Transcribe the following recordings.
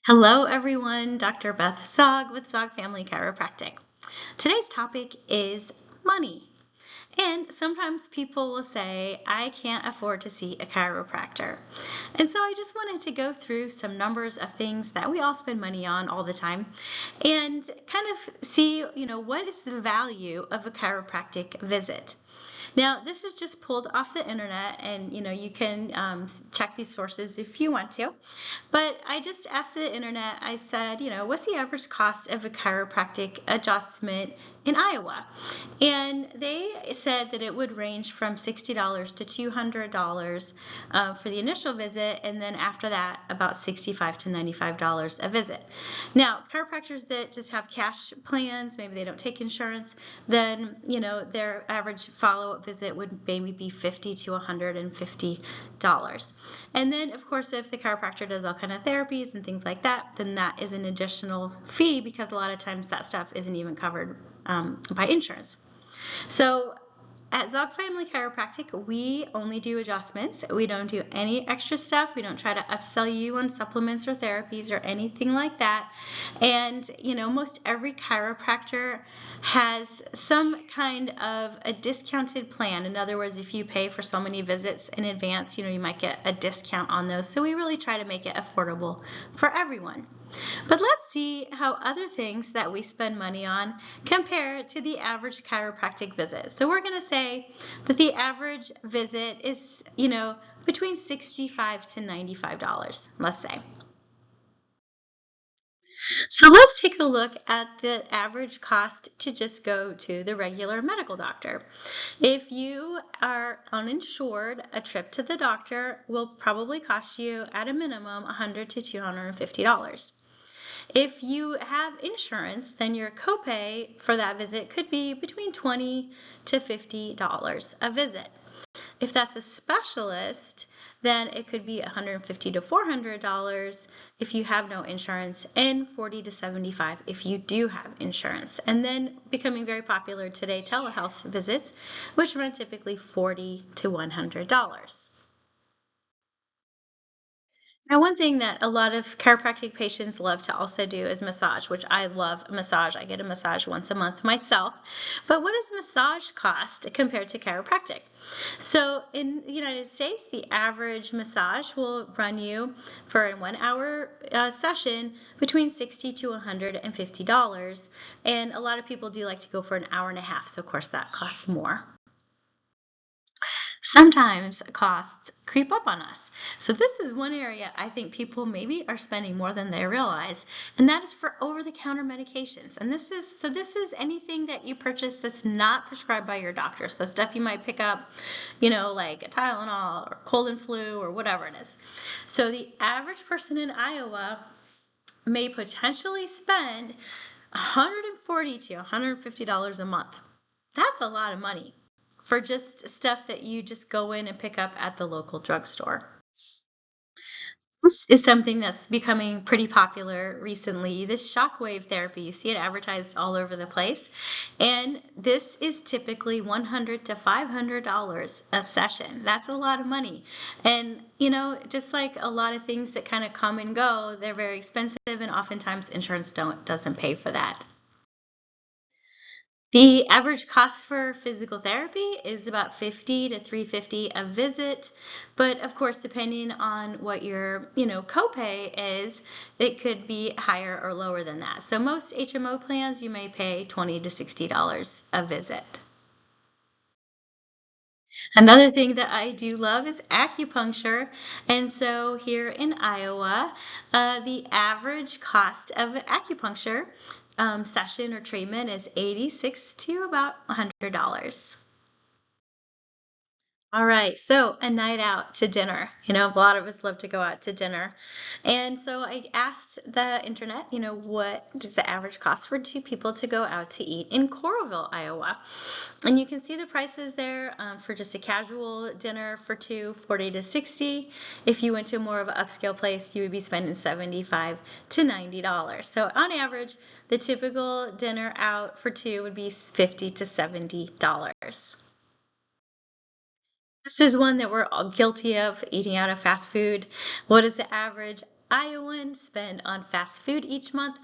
Hello, everyone. Dr. Beth Zog with Zog Family Chiropractic. Today's topic is money. And sometimes people will say, I can't afford to see a chiropractor. And so I just wanted to go through some numbers of things that we all spend money on all the time and kind of see, what is the value of a chiropractic visit. Now, this is just pulled off the internet, and you can check these sources if you want to. But I just asked the internet, I said, what's the average cost of a chiropractic adjustment in Iowa? And they said that it would range from $60 to $200 for the initial visit, and then after that, about $65 to $95 a visit. Now, chiropractors that just have cash plans, maybe they don't take insurance, then their average follow-up visit would maybe be $50 to $150. And then, of course, if the chiropractor does all kind of therapies and things like that, then that is an additional fee because a lot of times that stuff isn't even covered by insurance. So at Zog Family Chiropractic, we only do adjustments. We don't do any extra stuff. We don't try to upsell you on supplements or therapies or anything like that. And, most every chiropractor has some kind of a discounted plan. In other words, if you pay for so many visits in advance, you might get a discount on those. So we really try to make it affordable for everyone. But let's see how other things that we spend money on compare to the average chiropractic visit. So we're going to say that the average visit is, between $65 to $95, let's say. So let's take a look at the average cost to just go to the regular medical doctor. If you are uninsured, a trip to the doctor will probably cost you at a minimum $100 to $250. If you have insurance, then your copay for that visit could be between $20 to $50 a visit. If that's a specialist, then it could be $150 to $400 if you have no insurance, and $40 to $75 if you do have insurance. And then becoming very popular today, telehealth visits, which run typically $40 to $100. Now, one thing that a lot of chiropractic patients love to also do is massage, which I love massage. I get a massage once a month myself. But what does massage cost compared to chiropractic? So in the United States, the average massage will run you for a 1 hour session between $60 to $150. And a lot of people do like to go for an hour and a half. So of course that costs more. Sometimes costs creep up on us. So this is one area I think people maybe are spending more than they realize, and that is for over-the-counter medications. And this is anything that you purchase that's not prescribed by your doctor. So stuff you might pick up, like a Tylenol or cold and flu or whatever it is. So the average person in Iowa may potentially spend $140 to $150 a month. That's a lot of money for just stuff that you just go in and pick up at the local drugstore. This is something that's becoming pretty popular recently. This shockwave therapy, you see it advertised all over the place. And this is typically $100 to $500 a session. That's a lot of money. And, just like a lot of things that kind of come and go, they're very expensive, and oftentimes insurance doesn't pay for that. The average cost for physical therapy is about $50 to $350 a visit, but of course, depending on what your copay is, it could be higher or lower than that. So most HMO plans, you may pay $20 to $60 a visit. Another thing that I do love is acupuncture, and so here in Iowa, the average cost of acupuncture session or treatment is $86 to about $100. All right, so a night out to dinner. A lot of us love to go out to dinner. And so I asked the internet, what does the average cost for two people to go out to eat in Coralville, Iowa? And you can see the prices there for just a casual dinner for two, $40 to $60. If you went to more of an upscale place, you would be spending $75 to $90. So on average, the typical dinner out for two would be $50 to $70. This is one that we're all guilty of, eating out of fast food. What is the average Iowan spend on fast food each month,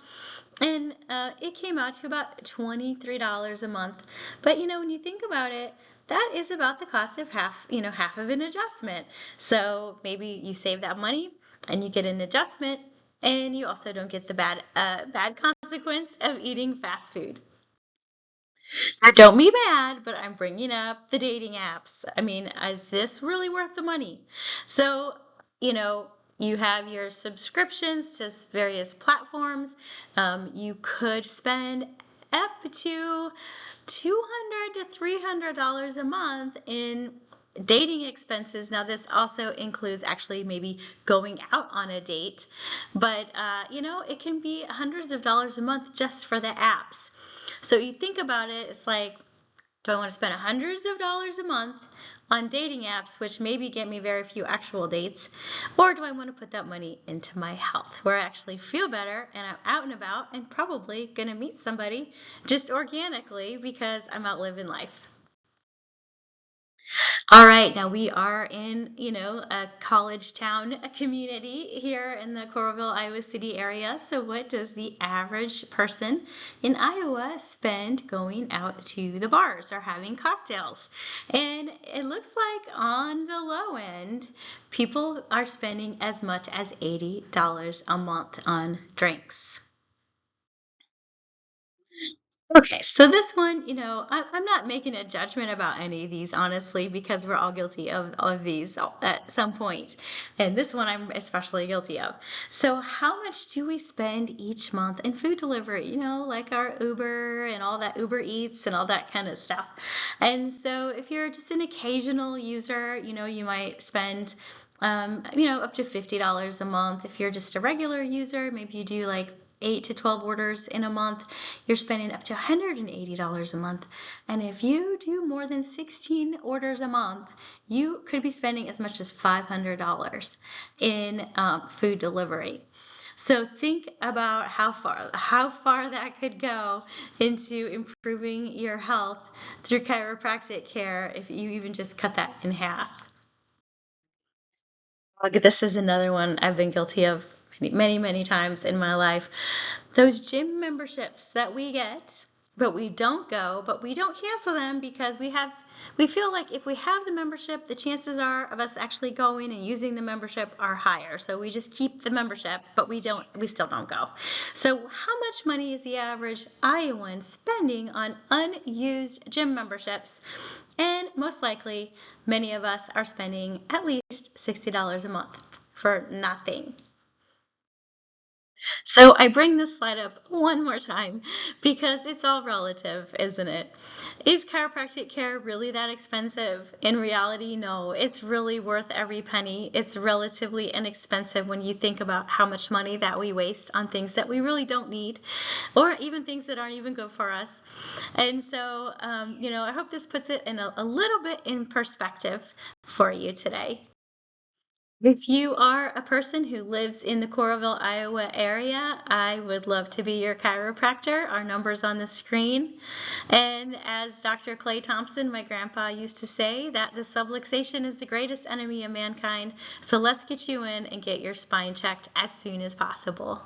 and it came out to about $23 a month. But when you think about it, that is about the cost of half of an adjustment. So maybe you save that money and you get an adjustment, and you also don't get the bad consequence of eating fast food. Now, don't be mad, but I'm bringing up the dating apps. I mean, is this really worth the money? So, you know, you have your subscriptions to various platforms. You could spend up to $200 to $300 a month in dating expenses. Now, this also includes actually maybe going out on a date, but it can be hundreds of dollars a month just for the apps. So you think about it, it's like, do I want to spend hundreds of dollars a month on dating apps, which maybe get me very few actual dates, or do I want to put that money into my health, where I actually feel better and I'm out and about and probably going to meet somebody just organically because I'm out living life? All right, now we are in, a college town community here in the Coralville, Iowa City area. So what does the average person in Iowa spend going out to the bars or having cocktails? And it looks like on the low end, people are spending as much as $80 a month on drinks. Okay, so this one, I'm not making a judgment about any of these, honestly, because we're all guilty of these at some point. And this one I'm especially guilty of. So, how much do we spend each month in food delivery? Like our Uber and all that Uber Eats and all that kind of stuff. And so, if you're just an occasional user, you might spend up to $50 a month. If you're just a regular user, maybe you do like 8 to 12 orders in a month, you're spending up to $180 a month. And if you do more than 16 orders a month, you could be spending as much as $500 in food delivery. So think about how far that could go into improving your health through chiropractic care if you even just cut that in half. This is another one I've been guilty of many, many, many times in my life. Those gym memberships that we get, but we don't go, but we don't cancel them because we feel like if we have the membership, the chances are of us actually going and using the membership are higher. So we just keep the membership, but we still don't go. So how much money is the average Iowan spending on unused gym memberships? And most likely, many of us are spending at least $60 a month for nothing. So I bring this slide up one more time because it's all relative, isn't it? Is chiropractic care really that expensive? In reality, no. It's really worth every penny. It's relatively inexpensive when you think about how much money that we waste on things that we really don't need, or even things that aren't even good for us. And so, I hope this puts it in a little bit in perspective for you today. If you are a person who lives in the Coralville, Iowa area, I would love to be your chiropractor. Our number's on the screen. And as Dr. Clay Thompson, my grandpa, used to say, that the subluxation is the greatest enemy of mankind. So let's get you in and get your spine checked as soon as possible.